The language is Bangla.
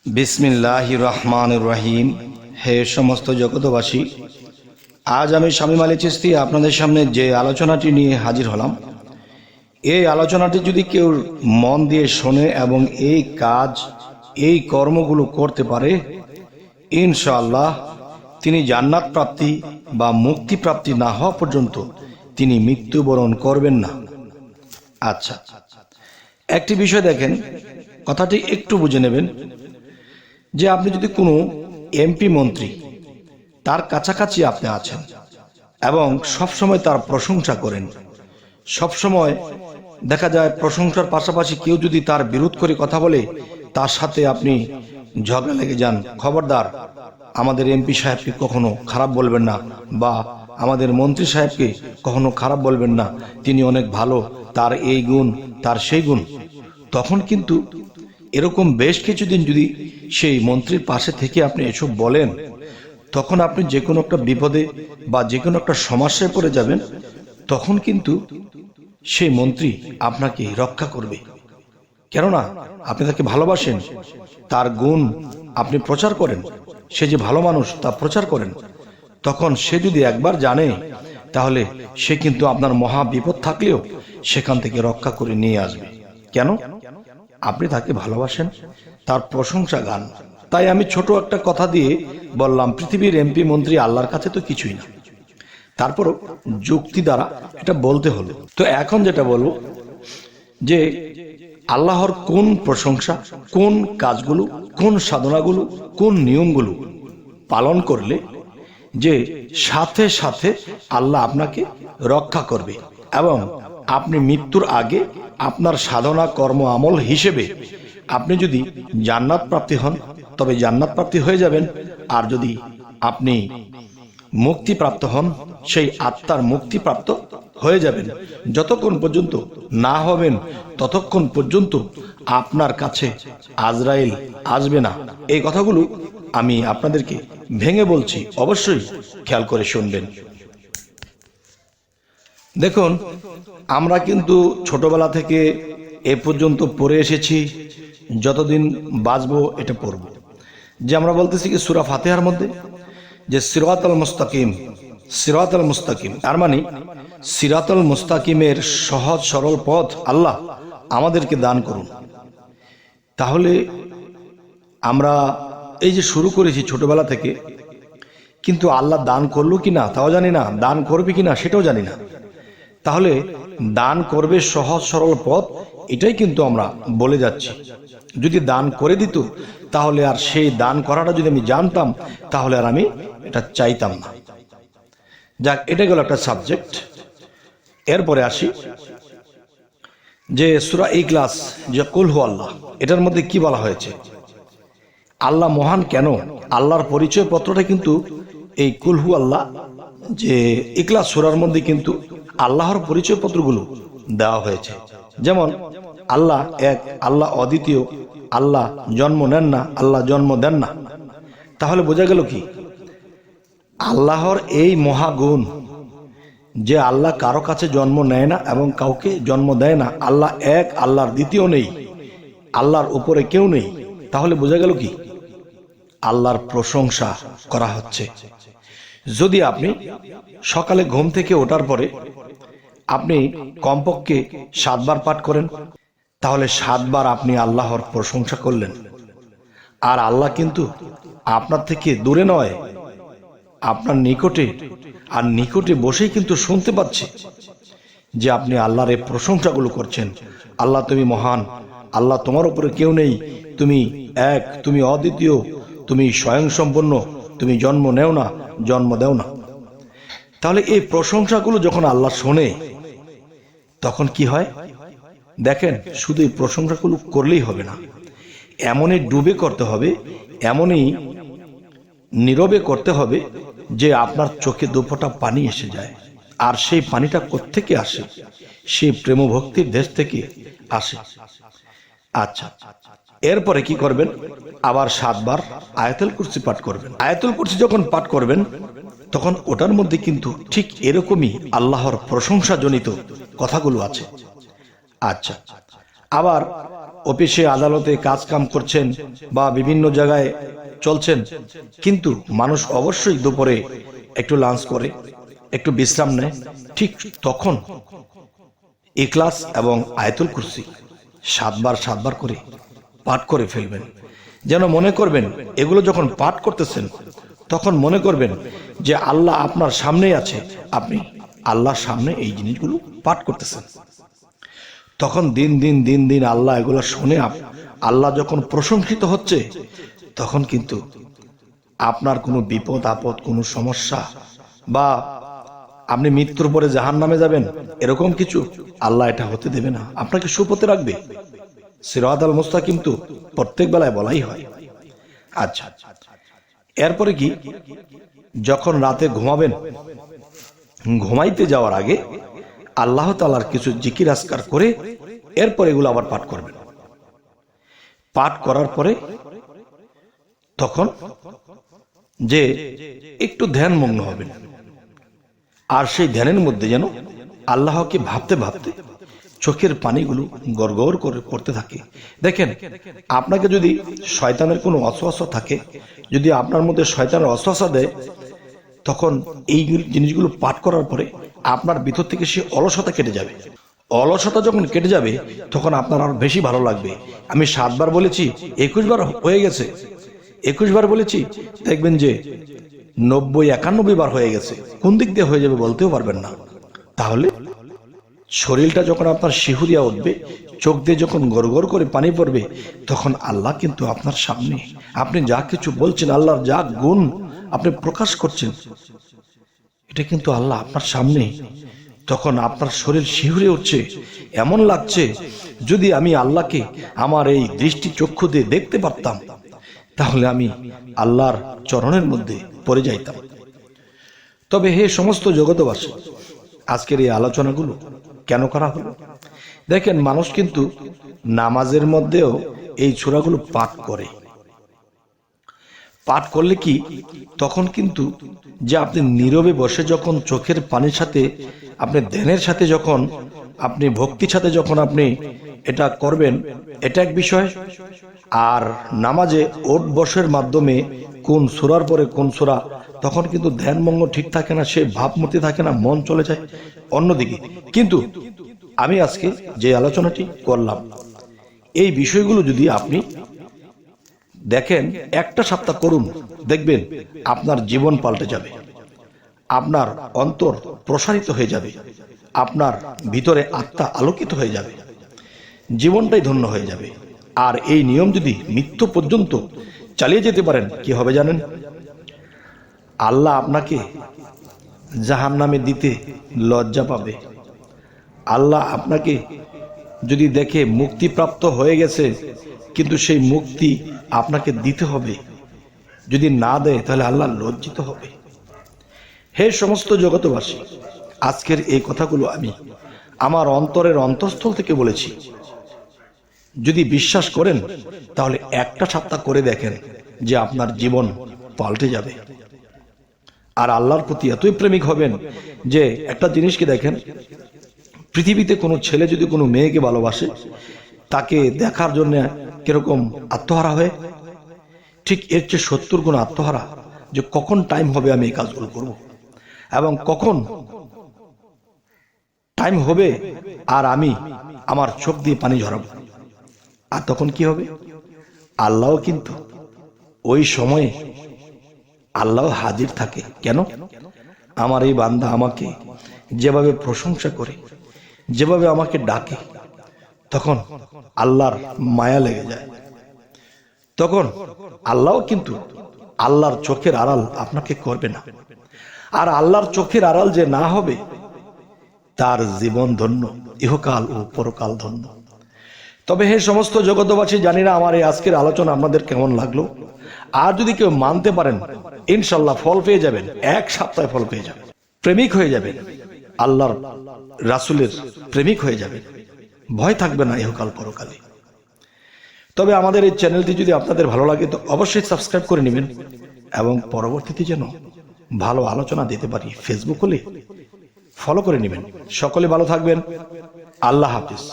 বিসমিল্লাহির রহমানির রহিম। হে সমস্ত জগতবাসী, আজ আমি শামীম আলী চিশতি আপনাদের সামনে যে আলোচনাটি নিয়ে হাজির হলাম, এই আলোচনাটি যদি কেউ মন দিয়ে শোনে এবং এই কাজ এই কর্মগুলো করতে পারে, ইনশাআল্লাহ তিনি জান্নাত প্রাপ্তি বা মুক্তি প্রাপ্তি না হওয়া পর্যন্ত তিনি মৃত্যুবরণ করবেন না। আচ্ছা, একটি বিষয় দেখেন, কথাটি একটু বুঝে নেবেন যে আপনি যদি কোনো এমপি মন্ত্রী তার কাছাকাছি আপনি আছেন এবং সবসময় তার প্রশংসা করেন, সবসময় দেখা যায় প্রশংসার পাশাপাশি কেউ যদি তার বিরোধ করে কথা বলে তার সাথে আপনি ঝগড়া লেগে যান, খবরদার আমাদের এমপি সাহেবকে কখনো খারাপ বলবেন না বা আমাদের মন্ত্রী সাহেবকে কখনো খারাপ বলবেন না, তিনি অনেক ভালো, তার এই গুণ তার সেই গুণ। তখন কিন্তু এরকম বেশ কিছুদিন যদি সেই মন্ত্রীর পাশে থেকে আপনি এসব বলেন, তখন আপনি যে কোনো একটা বিপদে বা যে কোনো একটা সমস্যায় পড়ে যাবেন, তখন কিন্তু সেই মন্ত্রী আপনাকে রক্ষা করবে। কেননা আপনি তাকে ভালোবাসেন, তার গুণ আপনি প্রচার করেন, সে যে ভালো মানুষ তা প্রচার করেন। তখন সে যদি একবার জানে, তাহলে সে কিন্তু আপনার মহা বিপদ থাকলেও সেখান থেকে রক্ষা করে নিয়ে আসবে। কেন? আপনি তাকে ভালোবাসেন, তার প্রশংসা গান। তাই আমি ছোট একটা কথা দিয়ে বললাম, পৃথিবীর এমপি মন্ত্রী আল্লাহর কাছে তো কিছুই না, তারপরও যুক্তি দ্বারা এটা বলতে হলো। তো এখন যেটা বলবো যে আল্লাহর কোন প্রশংসা, কোন কাজগুলো, কোন সাধনাগুলো, কোন নিয়মগুলো পালন করলে যে সাথে সাথে আল্লাহ আপনাকে রক্ষা করবে এবং আপনি মৃত্যুর আগে আপনার সাধনা কর্ম আমল হিসেবে আপনি যদি জান্নাত প্রাপ্তি হন তবে জান্নাত প্রাপ্তি হয়ে যাবেন, আর যদি আপনি মুক্তিপ্রাপ্ত হন সেই আত্মার মুক্তিপ্রাপ্ত হয়ে যাবেন। যতক্ষণ পর্যন্ত না হবেন ততক্ষণ পর্যন্ত আপনার কাছে আজরাইল আসবে না। এই কথাগুলো আমি আপনাদেরকে ভেঙে বলছি, অবশ্যই খেয়াল করে শুনবেন। দেখুন, আমরা কিন্তু ছোটবেলা থেকে এ পর্যন্ত পড়ে এসেছি, যতদিন বাঁচবো এটা পড়ব। যে আমরা বলতেছি কি সূরা ফাতিহার মধ্যে যে সিরাতাল মুস্তাকিম, সিরাতাল মুস্তাকিম, তার মানে সিরাতাল মুস্তাকিমের সহজ সরল পথ আল্লাহ আমাদেরকে দান করুন। তাহলে আমরা এই যে শুরু করেছি ছোটবেলা থেকে, কিন্তু আল্লাহ দান করলো কিনা তাও জানি না, দান করবে কিনা সেটাও জানি না। তাহলে দান করবে সহজ সরল পথ, এটাই কিন্তু আমরা বলে যাচ্ছি। যদি দান করে দিত তাহলে আর সেই দান করাটা যদি আমি জানতাম তাহলে আর আমি এটা চাইতাম না। যাক, এটা গেল একটা সাবজেক্ট। এরপরে আসি যে সূরা ইখলাস, যে কুল হু আল্লাহ, এটার মধ্যে কি বলা হয়েছে, আল্লাহ মহান কেন, আল্লাহর পরিচয় পত্রটা কিন্তু এই কুল হু আল্লাহ যে ইখলাস সূরার মধ্যে কিন্তু আল্লাহর পরিচয় পত্রগুলো দেওয়া হয়েছে। যেমন আল্লাহ এক, আল্লাহ অদ্বিতীয়, আল্লাহ জন্ম নেন না, আল্লাহ জন্ম দেন না। তাহলে বোঝা গেল কি, আল্লাহর এই মহাগুণ যে আল্লাহ কারো কাছে জন্ম নেয় না এবং কাউকে জন্ম দেয় না, আল্লাহ এক, আল্লাহর দ্বিতীয় নেই, আল্লাহর উপরে কেউ নেই। তাহলে বোঝা গেল কি, আল্লাহর প্রশংসা করা হচ্ছে। যদি আপনি সকালে ঘুম থেকে ওঠার পরে আপনি কমপক্ষে 7 বার পাঠ করেন, তাহলে 7 বার আপনি আল্লাহর প্রশংসা করলেন। আর আল্লাহ কিন্তু আপনার থেকে দূরে নয়, আপনার নিকটে, আর নিকটে বসেই কিন্তু শুনতে পাচ্ছে যে আপনি আল্লাহর এই প্রশংসাগুলো করছেন। আল্লাহ তুমি মহান, আল্লাহ তোমার উপরে কেউ নেই, তুমি এক, তুমি অদ্বিতীয়, তুমি স্বয়ংসম্পন্ন, তুমি জন্ম নেও না, জন্ম দেও না। তাহলে এই প্রশংসাগুলো যখন আল্লাহ শোনে তখন কি হয় দেখেন, শুধু এই প্রশংসাগুলো করলেই হবে না, এমনই ডুবে করতে হবে, এমনই নীরবে করতে হবে যে আপনার চোখে দুফোঁটা পানি এসে যায়। আর সেই পানিটা কোত্থেকে আসে? সেই প্রেম ভক্তির দেশ থেকে আসে। আচ্ছা, এরপরে কি করবেন, আবার 7 বার আয়াতুল কুরসি পাঠ করবেন। আয়াতুল কুরসি যখন পাঠ করবেন তখন ওটার মধ্যে কিন্তু ঠিক এরকমই আল্লাহর প্রশংসা জনিত কথাগুলো আছে। আচ্ছা, আবার অফিসে আদালতে কাজ কাম করছেন বা বিভিন্ন জায়গায় চলছেন, কিন্তু মানুষ অবশ্যই দুপুরে একটু লাঞ্চ করে, একটু বিশ্রাম নেয়। ঠিক তখন ইখলাস এবং আয়াতুল কুরসি 7 বার করে পাঠ করে ফেলবেন। যেন মনে করবেন এগুলো যখন পাঠ করতেছেন তখন মনে করবেন যে আল্লাহ আপনার সামনেই আছে, আপনি আল্লাহর সামনে এই জিনিসগুলো পাঠ করতেছেন। তখন দিন দিন আল্লাহ এগুলো শুনে আল্লাহ যখন প্রশংসিত হচ্ছে, তখন কিন্তু আপনার কোনো বিপদ আপদ, কোনো সমস্যা বা আপনি মৃত্যুর পরে জাহান্নামে যাবেন এরকম কিছু আল্লাহ এটা হতে দেবে না, আপনাকে সুপথে রাখবে। সিরাতাল মুস্তাকিম তো প্রত্যেক বেলায় বলাই হয়। আচ্ছা, এরপরে কি, যখন রাতে ঘুমাবেন, ঘুমাইতে যাওয়ার আগে আল্লাহ তাআলার কিছু জিকির আজকার করে এরপর এগুলো আবার পাঠ করবেন। পাঠ করার পরে তখন যে একটু ধ্যানমগ্ন হবেন, আর সেই ধ্যানের মধ্যে যেন আল্লাহকে ভাবতে ভাবতে চোখের পানিগুলো গড়গড় করে পড়তে থাকে। দেখেন, আপনাকে যদি শয়তানের কোনো ওয়াসওয়াসা থাকে, যদি আপনার মধ্যে শয়তানের ওয়াসওয়াসা দেয়, তখন এই জিনিসগুলো পাঠ করার পরে আপনার ভিতর থেকে সে অলসতা কেটে যাবে। অলসতা যখন কেটে যাবে তখন আপনার আরো বেশি ভালো লাগবে। আমি 7 বার বলেছি, 21 বার হয়ে গেছে। 21 বার বলেছি, দেখবেন যে 90-91 বার হয়ে গেছে। কোন দিক দিয়ে হয়ে যাবে বলতেও পারবেন না। তাহলে শরীরটা যখন আপনার শিহুরিয়া উঠবে, চোখ দিয়ে যখন গড়গড় করে পানি পড়বে, তখন আল্লাহ কিন্তু আপনার সামনে, আপনি যা কিছু বলছেন, আল্লাহর যা গুণ আপনি প্রকাশ করছেন, এটা কিন্তু আল্লাহ আপনার সামনে। তখন আপনার শরীর শিহুরে উঠছে, এমন লাগছে যদি আমি আল্লাহকে আমার এই দৃষ্টি চক্ষু দিয়ে দেখতে পারতাম, তাহলে আমি আল্লাহর চরণের মধ্যে পড়ে যাইতাম। তবে হে সমস্ত জগতবাসী, আজকের এই আলোচনাগুলো কেন করা হলো? দেখেন, মানুষ কিন্তু নামাজের মধ্যেও এই সূরাগুলো পাঠ করে। পাঠ করলে কি, তখন কিন্তু যে আপনি নীরবে বসে যখন চোখের পানির সাথে আপনি ধ্যানের সাথে যখন আপনি ভক্তির সাথে যখন আপনি এটা করবেন, এটা এক বিষয়। আর নামাজে ওঠ বসের মাধ্যমে কোন সূরার পরে কোন সূরা, তখন কিন্তু ধ্যানমগ্ন ঠিক থাকে না, সে ভাবমূর্তি থাকে না, মন চলে যায় অন্যদিকে। কিন্তু আমি আজকে যে আলোচনাটি করলাম, এই বিষয়গুলো যদি আপনি দেখেন, একটা সপ্তাহ করুন, দেখবেন আপনার জীবন পাল্টে যাবে, আপনার অন্তর প্রসারিত হয়ে যাবে, আপনার ভিতরে আত্মা আলোকিত হয়ে যাবে, জীবনটাই ধন্য হয়ে যাবে। আর এই নিয়ম যদি মৃত্যু পর্যন্ত চালিয়ে যেতে পারেন, কি হবে জানেন? আল্লাহ আপনাকে জাহান্নামে দিতে লজ্জা পাবে। আল্লাহ আপনাকে যদি দেখে মুক্তিপ্রাপ্ত হয়ে গেছে, কিন্তু সেই মুক্তি আপনাকে দিতে হবে, যদি না দেয় তাহলে আল্লাহ লজ্জিত হবে। হে সমস্ত জগতবাসী, আজকের এই কথাগুলো আমি আমার অন্তরের অন্তঃস্থল থেকে বলেছি। যদি বিশ্বাস করেন তাহলে একটা সপ্তাহ করে দেখেন যে আপনার জীবন পাল্টে যাবে। আর আল্লাহর প্রতি এতই প্রেমিক হবেন যে একটা জিনিসকে দেখেন, পৃথিবীতে কোনো ছেলে যদি কোনো মেয়েকে ভালোবাসে, তাকে দেখার জন্য কিরকম আত্মহারা হয়, ঠিক এর চেয়ে 70 গুণ আত্মহারা যে কখন টাইম হবে আমি এই কাজগুলো করব, এবং কখন টাইম হবে আর আমি আমার চোখ দিয়ে পানি ঝরাবো। আর তখন কি হবে? আল্লাহ কিন্তু ওই সময়ে আল্লাহ হাজির থাকে। কেন? আমার এই বান্দা আমাকে যেভাবে প্রশংসা করে, যেভাবে আমাকে ডাকে, তখন আল্লাহর মায়া লেগে যায়। তখন আল্লাহ কিন্তু আল্লাহর চোখের আড়াল আপনাকে করবে না। আর আল্লাহর চোখের আড়াল যে না হবে, তার জীবন ধন্য, ইহকাল ও পরকাল ধন্য। তবে হে সমস্ত জগতবাসী, জানি না আমার এই আজকের আলোচনা আপনাদের কেমন লাগলো। আর যদি কেউ মানতে পারেন, ইনশাল্লাহ ফল পেয়ে যাবেন, 1 সপ্তাহে ফল পেয়ে যাবেন, প্রেমিক হয়ে যাবেন, আল্লাহর রাসূলের প্রেমিক হয়ে যাবেন, ভয় থাকবে না ইহকাল পরকালে। তবে আমাদের এই চ্যানেলটি যদি আপনাদের ভালো লাগে তো অবশ্যই সাবস্ক্রাইব করে নেবেন, এবং পরবর্তীতে যেন ভালো আলোচনা দিতে পারি, ফেসবুক হলে ফলো করে নেবেন। সকলে ভালো থাকবেন। আল্লাহ হাফিজ।